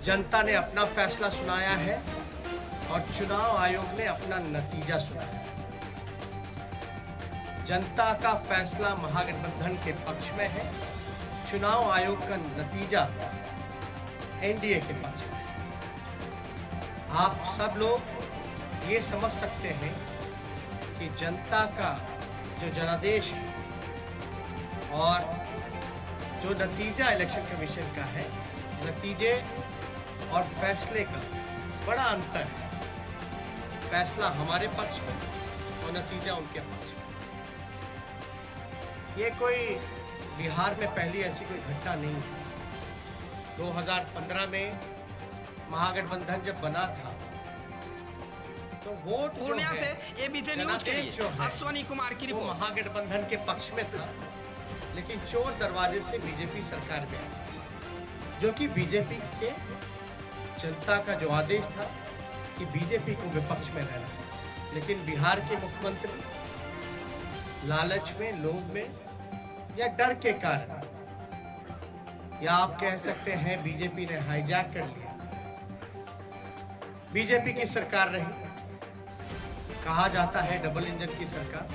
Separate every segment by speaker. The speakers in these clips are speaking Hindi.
Speaker 1: जनता ने अपना फैसला सुनाया है और चुनाव आयोग ने अपना नतीजा सुनाया है। जनता का फैसला महागठबंधन के पक्ष में है, चुनाव आयोग का नतीजा एनडीए के पक्ष में है। आप सब लोग ये समझ सकते हैं कि जनता का जो जनादेश है और जो नतीजा इलेक्शन कमीशन का है, नतीजे और फैसले का बड़ा अंतर है। फैसला हमारे पक्ष में और नतीजा उनके पक्ष में। ये कोई बिहार में पहली ऐसी कोई घटना नहीं है। 2015 में महागठबंधन जब बना था तो वोट
Speaker 2: पूर्णिया से एबीजे न्यूज के लिए अश्वनी कुमार की रिपोर्ट।
Speaker 1: महागठबंधन के पक्ष में था, लेकिन चोर दरवाजे से बीजेपी सरकार में आई, जो कि बीजेपी के जनता का जो आदेश था कि बीजेपी को विपक्ष में रहना। लेकिन बिहार के मुख्यमंत्री लालच में, लोभ में या डर के कारण, या आप कह सकते हैं बीजेपी ने हाईजैक कर लिया। बीजेपी की सरकार रही, कहा जाता है डबल इंजन की सरकार,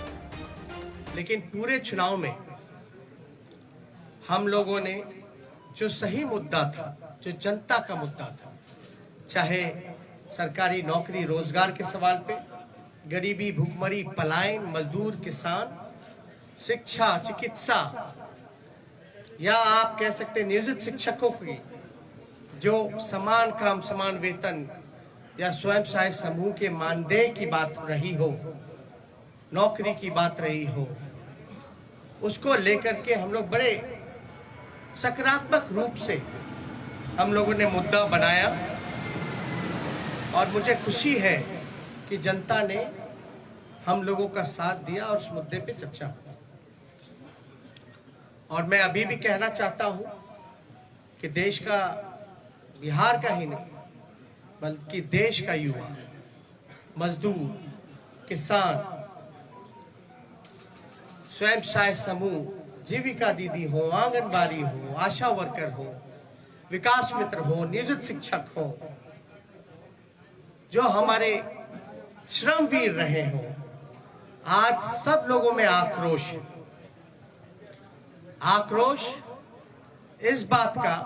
Speaker 1: लेकिन पूरे चुनाव में हम लोगों ने जो सही मुद्दा था, जो जनता का मुद्दा था, चाहे सरकारी नौकरी रोजगार के सवाल पे, गरीबी, भूखमरी, पलायन, मजदूर, किसान, शिक्षा, चिकित्सा, या आप कह सकते नियोजित शिक्षकों की जो समान काम समान वेतन या स्वयं सहायता समूह के मानदेय की बात रही हो, नौकरी की बात रही हो, उसको लेकर के हम लोग बड़े सकारात्मक रूप से हम लोगों ने मुद्दा बनाया। और मुझे खुशी है कि जनता ने हम लोगों का साथ दिया और उस मुद्दे पे चर्चा हुई। और मैं अभी भी कहना चाहता हूं कि देश का, बिहार का ही नहीं बल्कि देश का युवा, मजदूर, किसान, स्वयं सहायता समूह, जीविका दीदी हो, आंगनबाड़ी हो, आशा वर्कर हो, विकास मित्र हो, नियोजित शिक्षक हो, जो हमारे श्रमवीर रहे हो, आज सब लोगों में आक्रोश है। आक्रोश इस बात का,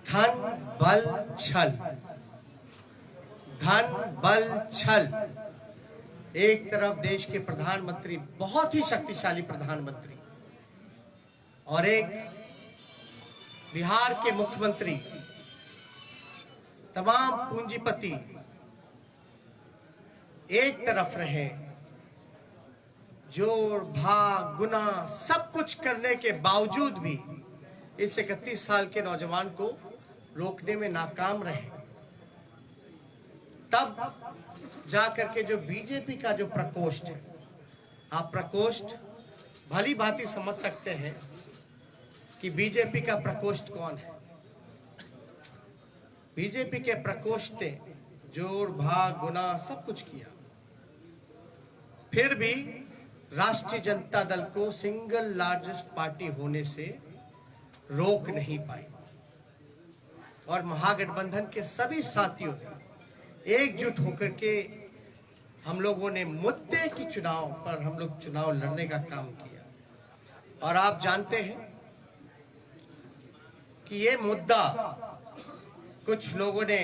Speaker 1: धन बल छल, धन बल छल। एक तरफ देश के प्रधानमंत्री, बहुत ही शक्तिशाली प्रधानमंत्री, और एक बिहार के मुख्यमंत्री, तमाम पूंजीपति एक तरफ रहे, जोड़ भाग गुना सब कुछ करने के बावजूद भी इस 31 साल के नौजवान को रोकने में नाकाम रहे। तब जाकर के जो बीजेपी का जो प्रकोष्ठ है, आप प्रकोष्ठ भली भांति समझ सकते हैं कि बीजेपी का प्रकोष्ठ कौन है। बीजेपी के प्रकोष्ठ ने जोड़ भाग गुना सब कुछ किया, फिर भी राष्ट्रीय जनता दल को सिंगल लार्जेस्ट पार्टी होने से रोक नहीं पाई। और महागठबंधन के सभी साथियों ने एकजुट होकर के हम लोगों ने मुद्दे की चुनाव पर हम लोग चुनाव लड़ने का काम किया। और आप जानते हैं कि ये मुद्दा, कुछ लोगों ने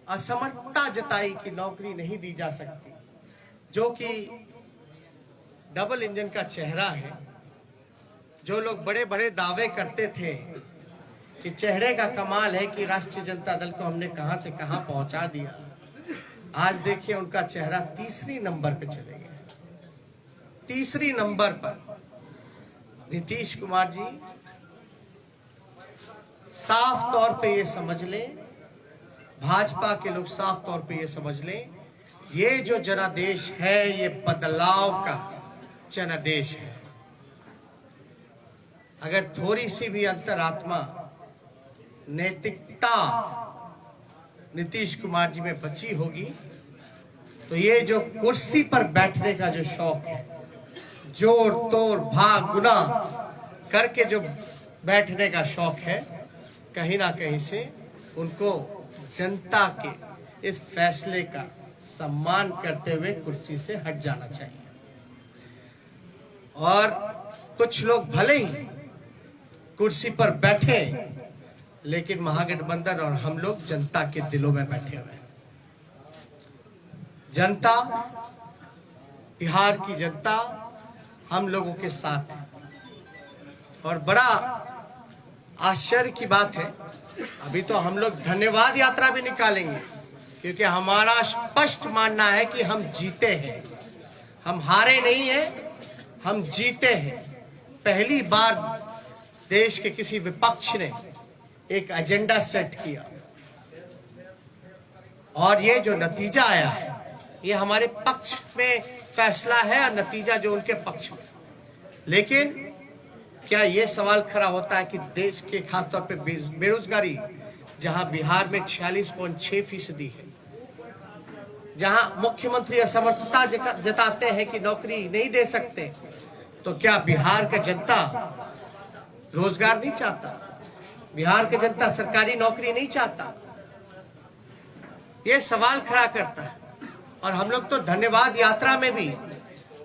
Speaker 1: असमर्थता जताई कि नौकरी नहीं दी जा सकती, जो कि डबल इंजन का चेहरा है। जो लोग बड़े बड़े दावे करते थे कि चेहरे का कमाल है कि राष्ट्रीय जनता दल को हमने कहां से कहां पहुंचा दिया, आज देखिए उनका चेहरा तीसरी नंबर पे चले गए। तीसरी नंबर पर नीतीश कुमार जी, साफ तौर पे ये समझ लें, भाजपा के लोग साफ तौर पे ये समझ लें, ये जो जनादेश है ये बदलाव का जनादेश है। अगर थोड़ी सी भी अंतरात्मा, नैतिकता नीतीश कुमार जी में बची होगी तो ये जो कुर्सी पर बैठने का जो शौक है, जोड़ तोड़ भाग गुना करके जो बैठने का शौक है, कहीं ना कहीं से उनको जनता के इस फैसले का सम्मान करते हुए कुर्सी से हट जाना चाहिए। और कुछ लोग भले ही कुर्सी पर बैठे, लेकिन महागठबंधन और हम लोग जनता के दिलों में बैठे हुए हैं। जनता, बिहार की जनता हम लोगों के साथ है। और बड़ा आश्चर्य की बात है, अभी तो हम लोग धन्यवाद यात्रा भी निकालेंगे, क्योंकि हमारा स्पष्ट मानना है कि हम जीते हैं, हम हारे नहीं हैं, हम जीते हैं। पहली बार देश के किसी विपक्ष ने एक एजेंडा सेट किया और ये जो नतीजा आया है, ये हमारे पक्ष में फैसला है और नतीजा जो उनके पक्ष में। लेकिन क्या ये सवाल खड़ा होता है कि देश के खासतौर पे बेरोजगारी, जहां बिहार में 46.6% है, जहां मुख्यमंत्री असमर्थता जताते हैं कि नौकरी नहीं दे सकते, तो क्या बिहार का जनता रोजगार नहीं चाहता? बिहार का जनता सरकारी नौकरी नहीं चाहता? ये सवाल खड़ा करता है। और हम लोग तो धन्यवाद यात्रा में भी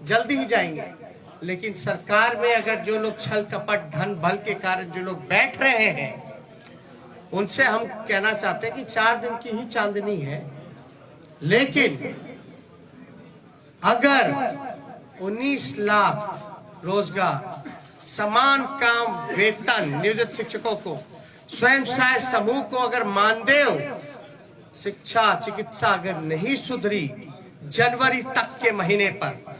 Speaker 1: जल्दी ही जाएंगे, लेकिन सरकार में अगर जो लोग छल कपट धन बल के कारण जो लोग बैठ रहे हैं, उनसे हम कहना चाहते हैं कि 4 दिन की ही चांदनी है, लेकिन अगर 19 लाख रोजगार, समान काम वेतन नियोजित शिक्षकों को, स्वयं सहायता समूह को अगर मानदेय, शिक्षा, चिकित्सा अगर नहीं सुधरी जनवरी तक के महीने पर,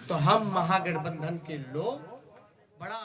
Speaker 1: तो हम महागठबंधन के लोग बड़ा